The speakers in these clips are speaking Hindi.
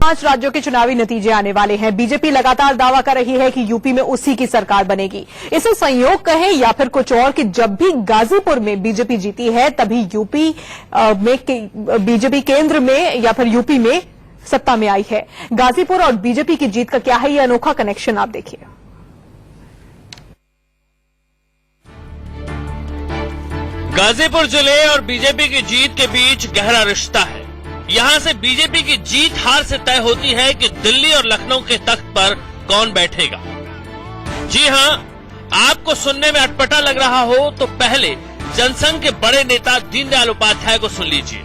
5 राज्यों के चुनावी नतीजे आने वाले हैं। बीजेपी लगातार दावा कर रही है कि यूपी में उसी की सरकार बनेगी। इसे संयोग कहें या फिर कुछ और कि जब भी गाजीपुर में बीजेपी जीती है तभी यूपी में बीजेपी केंद्र में या फिर यूपी में सत्ता में आई है। गाजीपुर और बीजेपी की जीत का क्या है ये अनोखा कनेक्शन, आप देखिए। गाजीपुर जिले और बीजेपी की जीत के बीच गहरा रिश्ता है। यहाँ से बीजेपी की जीत हार से तय होती है कि दिल्ली और लखनऊ के तख्त पर कौन बैठेगा। जी हाँ, आपको सुनने में अटपटा लग रहा हो तो पहले जनसंघ के बड़े नेता दीनदयाल उपाध्याय को सुन लीजिए।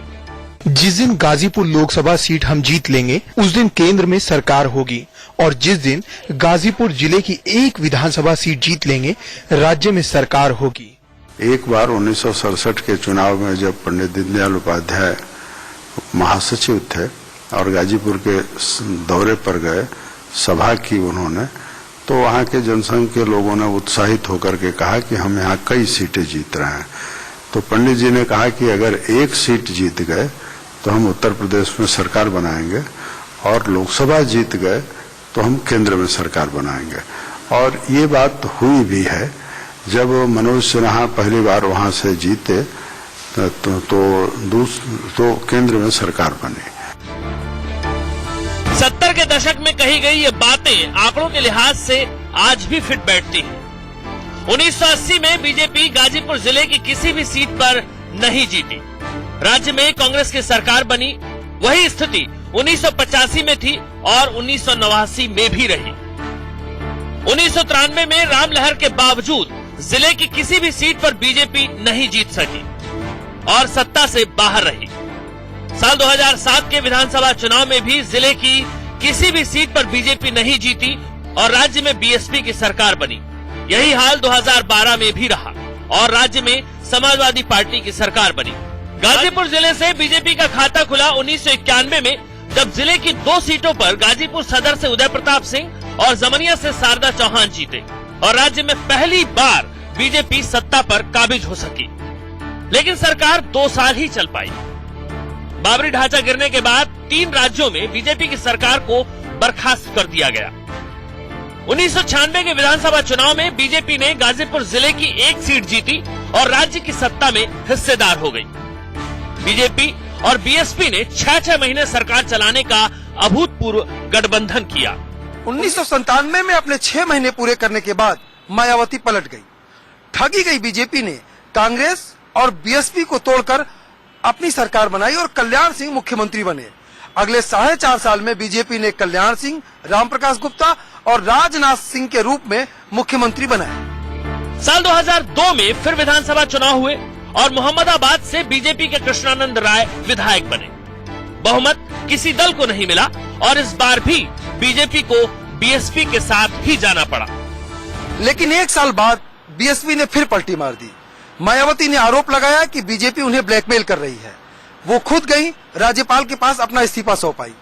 जिस दिन गाजीपुर लोकसभा सीट हम जीत लेंगे उस दिन केंद्र में सरकार होगी, और जिस दिन गाजीपुर जिले की एक विधानसभा सीट जीत लेंगे राज्य में सरकार होगी। एक बार 1967 के चुनाव में जब पंडित दीनदयाल उपाध्याय महासचिव थे और गाजीपुर के दौरे पर गए, सभा की उन्होंने, तो वहां के जनसंघ के लोगों ने उत्साहित होकर के कहा कि हम यहाँ कई सीटें जीत रहे हैं। तो पंडित जी ने कहा कि अगर एक सीट जीत गए तो हम उत्तर प्रदेश में सरकार बनाएंगे, और लोकसभा जीत गए तो हम केंद्र में सरकार बनाएंगे। और ये बात हुई भी है। जब मनोज सिन्हा पहली बार वहां से जीते तो केंद्र में सरकार बनी। 70 के दशक में कही गई ये बातें आंकड़ों के लिहाज से आज भी फिट बैठती हैं। 1980 में बीजेपी गाजीपुर जिले की किसी भी सीट पर नहीं जीती। राज्य में कांग्रेस की सरकार बनी। वही स्थिति 1985 में थी और 1989 में भी रही। 1993 में राम लहर के बावजूद जिले की किसी भी सीट पर बीजेपी नहीं जीत सकी और सत्ता से बाहर रही। साल 2007 के विधानसभा चुनाव में भी जिले की किसी भी सीट पर बीजेपी नहीं जीती और राज्य में बीएसपी की सरकार बनी। यही हाल 2012 में भी रहा और राज्य में समाजवादी पार्टी की सरकार बनी। गाजीपुर जिले से बीजेपी का खाता खुला 1991 में, जब जिले की 2 सीटों पर गाजीपुर सदर से उदय प्रताप सिंह और जमनिया से शारदा चौहान जीते और राज्य में पहली बार बीजेपी सत्ता पर काबिज हो सकी। लेकिन सरकार 2 साल ही चल पाई। बाबरी ढांचा गिरने के बाद 3 राज्यों में बीजेपी की सरकार को बर्खास्त कर दिया गया। 1996 के विधानसभा चुनाव में बीजेपी ने गाजीपुर जिले की 1 सीट जीती और राज्य की सत्ता में हिस्सेदार हो गई। बीजेपी और बीएसपी ने 6-6 महीने सरकार चलाने का अभूतपूर्व गठबंधन किया। 1997 में अपने 6 महीने पूरे करने के बाद मायावती पलट गई। ठगी गई बीजेपी ने कांग्रेस और बीएसपी को तोड़कर अपनी सरकार बनाई और कल्याण सिंह मुख्यमंत्री बने। अगले 4.5 साल में बीजेपी ने कल्याण सिंह, रामप्रकाश गुप्ता और राजनाथ सिंह के रूप में मुख्यमंत्री बनाए। साल 2002 में फिर विधानसभा चुनाव हुए और मोहम्मदाबाद से बीजेपी के कृष्णानंद राय विधायक बने। बहुमत किसी दल को नहीं मिला और इस बार भी बीजेपी को बीएसपी के साथ ही जाना पड़ा। लेकिन 1 साल बाद बीएसपी ने फिर पलटी मार दी। मायावती ने आरोप लगाया कि बीजेपी उन्हें ब्लैकमेल कर रही है। वो खुद गई, राज्यपाल के पास अपना इस्तीफा सौंप आई।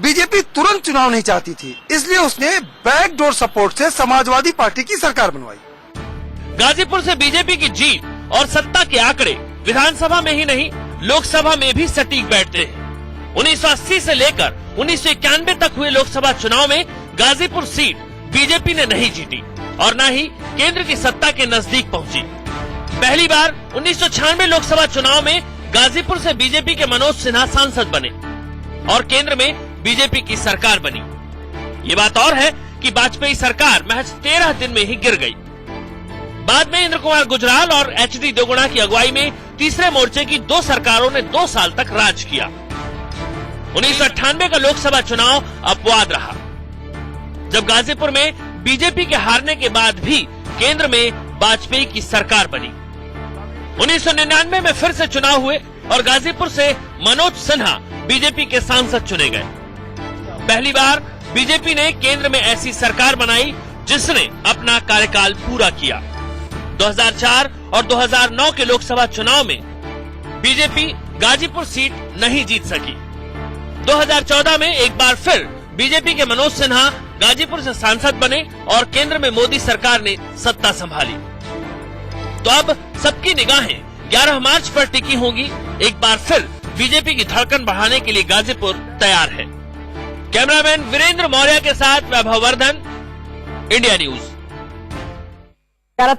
बीजेपी तुरंत चुनाव नहीं चाहती थी, इसलिए उसने बैकडोर सपोर्ट से समाजवादी पार्टी की सरकार बनवाई। गाजीपुर से बीजेपी की जीत और सत्ता के आंकड़े विधानसभा में ही नहीं लोकसभा में भी सटीक बैठते हैं। 1980 से लेकर 1991 तक हुए लोकसभा चुनाव में गाजीपुर सीट बीजेपी ने नहीं जीती और न ही केंद्र की सत्ता के नजदीक पहुंची। पहली बार 1996 लोकसभा चुनाव में गाजीपुर से बीजेपी के मनोज सिन्हा सांसद बने और केंद्र में बीजेपी की सरकार बनी। ये बात और है कि वाजपेयी सरकार महज 13 दिन में ही गिर गई। बाद में इंद्र कुमार गुजराल और एचडी देवगुणा की अगुवाई में तीसरे मोर्चे की 2 सरकारों ने 2 साल तक राज किया। 1998 का लोकसभा चुनाव अपवाद रहा, जब गाजीपुर में बीजेपी के हारने के बाद भी केंद्र में वाजपेयी की सरकार बनी। 1999 में फिर से चुनाव हुए और गाजीपुर से मनोज सिन्हा बीजेपी के सांसद चुने गए। पहली बार बीजेपी ने केंद्र में ऐसी सरकार बनाई जिसने अपना कार्यकाल पूरा किया। 2004 और 2009 के लोकसभा चुनाव में बीजेपी गाजीपुर सीट नहीं जीत सकी। 2014 में एक बार फिर बीजेपी के मनोज सिन्हा गाजीपुर से सांसद बने और केंद्र में मोदी सरकार ने सत्ता संभाली। तो अब सबकी निगाहें 11 मार्च पर टिकी होंगी। एक बार फिर बीजेपी की धड़कन बढ़ाने के लिए गाजीपुर तैयार है। कैमरामैन वीरेंद्र मौर्य के साथ वैभव वर्धन, इंडिया न्यूज।